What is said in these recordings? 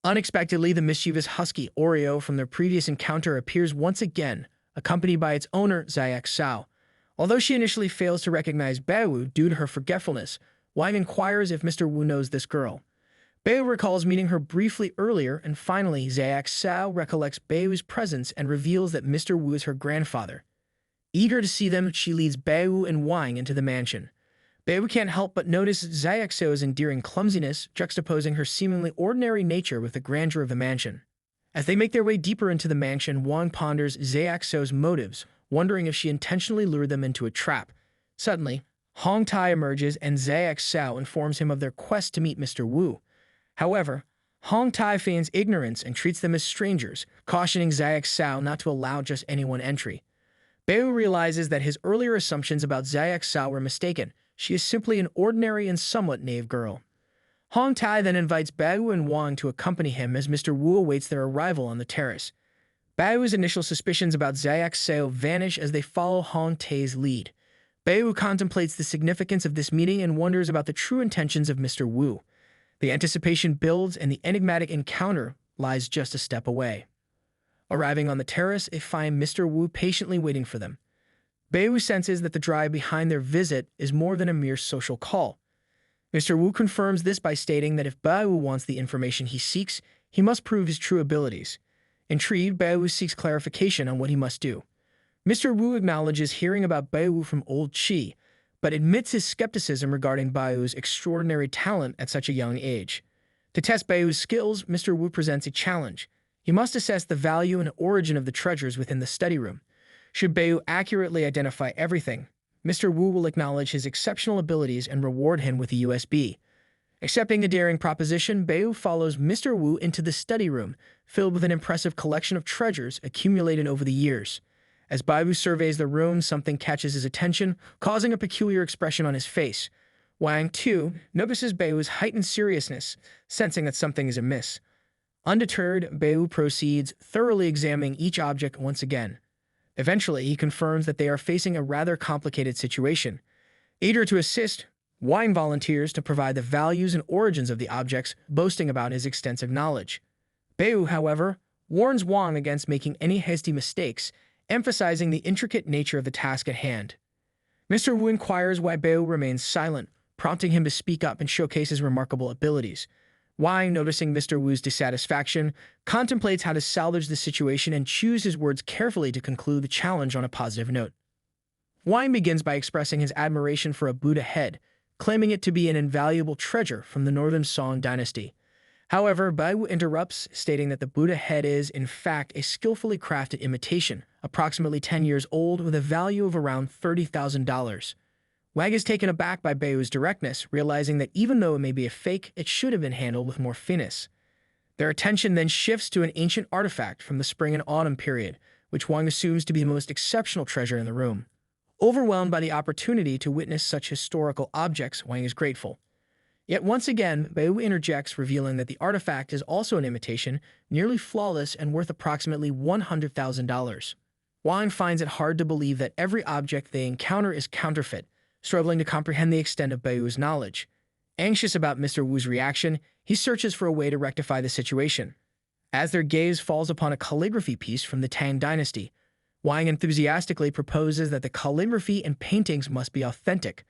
Unexpectedly, the mischievous husky Oreo from their previous encounter appears once again, accompanied by its owner, Zayak Sao. Although she initially fails to recognize Baowu due to her forgetfulness, Wang inquires if Mr. Wu knows this girl. Baowu recalls meeting her briefly earlier, and finally, Zayak Sao recollects Baowu's presence and reveals that Mr. Wu is her grandfather. Eager to see them, she leads Baowu and Wang into the mansion. Baowu can't help but notice Zayak Sao's endearing clumsiness, juxtaposing her seemingly ordinary nature with the grandeur of the mansion. As they make their way deeper into the mansion, Wang ponders Zayak Sao's motives, wondering if she intentionally lured them into a trap. Suddenly, Hong Tai emerges and Zayak Sao informs him of their quest to meet Mr. Wu. However, Hong Tai feigns ignorance and treats them as strangers, cautioning Zayak Sao not to allow just anyone entry. Baowu realizes that his earlier assumptions about Zayak Sao were mistaken. She is simply an ordinary and somewhat naive girl. Hong Tai then invites Baowu and Wang to accompany him as Mr. Wu awaits their arrival on the terrace. Baowu's initial suspicions about Zayak Sao vanish as they follow Hong Tai's lead. Baowu contemplates the significance of this meeting and wonders about the true intentions of Mr. Wu. The anticipation builds and the enigmatic encounter lies just a step away. Arriving on the terrace, they find Mr. Wu patiently waiting for them. Baowu senses that the drive behind their visit is more than a mere social call. Mr. Wu confirms this by stating that if Baowu wants the information he seeks, he must prove his true abilities. Intrigued, Baowu seeks clarification on what he must do. Mr. Wu acknowledges hearing about Baowu from Old Chi, but admits his skepticism regarding Baowu's extraordinary talent at such a young age. To test Baowu's skills, Mr. Wu presents a challenge. He must assess the value and origin of the treasures within the study room. Should Baowu accurately identify everything, Mr. Wu will acknowledge his exceptional abilities and reward him with a USB. Accepting the daring proposition, Baowu follows Mr. Wu into the study room, filled with an impressive collection of treasures accumulated over the years. As Baowu surveys the room, something catches his attention, causing a peculiar expression on his face. Wang, too, notices Baowu's heightened seriousness, sensing that something is amiss. Undeterred, Baowu proceeds, thoroughly examining each object once again. Eventually, he confirms that they are facing a rather complicated situation. Eager to assist, Wang volunteers to provide the values and origins of the objects, boasting about his extensive knowledge. Baowu, however, warns Wang against making any hasty mistakes, emphasizing the intricate nature of the task at hand. Mr. Wu inquires why Baowu remains silent, prompting him to speak up and showcase his remarkable abilities. Wang, noticing Mr. Wu's dissatisfaction, contemplates how to salvage the situation and choose his words carefully to conclude the challenge on a positive note. Wang begins by expressing his admiration for a Buddha head, claiming it to be an invaluable treasure from the Northern Song dynasty. However, Baowu interrupts, stating that the Buddha head is, in fact, a skillfully crafted imitation, approximately 10 years old with a value of around $30,000. Wang is taken aback by Baowu's directness, realizing that even though it may be a fake, it should have been handled with more finesse. Their attention then shifts to an ancient artifact from the spring and autumn period, which Wang assumes to be the most exceptional treasure in the room. Overwhelmed by the opportunity to witness such historical objects, Wang is grateful. Yet once again, Baowu interjects, revealing that the artifact is also an imitation, nearly flawless and worth approximately $100,000. Wang finds it hard to believe that every object they encounter is counterfeit, struggling to comprehend the extent of Baowu's knowledge. Anxious about Mr. Wu's reaction, he searches for a way to rectify the situation. As their gaze falls upon a calligraphy piece from the Tang dynasty, Wang enthusiastically proposes that the calligraphy and paintings must be authentic.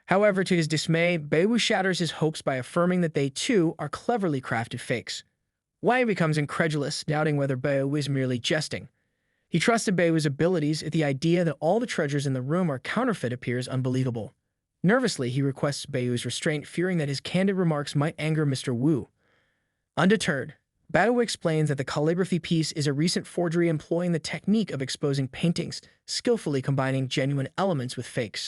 However, to his dismay, Baowu shatters his hopes by affirming that they, too, are cleverly crafted fakes. Wang becomes incredulous, doubting whether Baowu is merely jesting. He trusted Baowu's abilities, yet the idea that all the treasures in the room are counterfeit appears unbelievable. Nervously, he requests Baowu's restraint, fearing that his candid remarks might anger Mr. Wu. Undeterred, Baowu explains that the calligraphy piece is a recent forgery employing the technique of exposing paintings, skillfully combining genuine elements with fakes.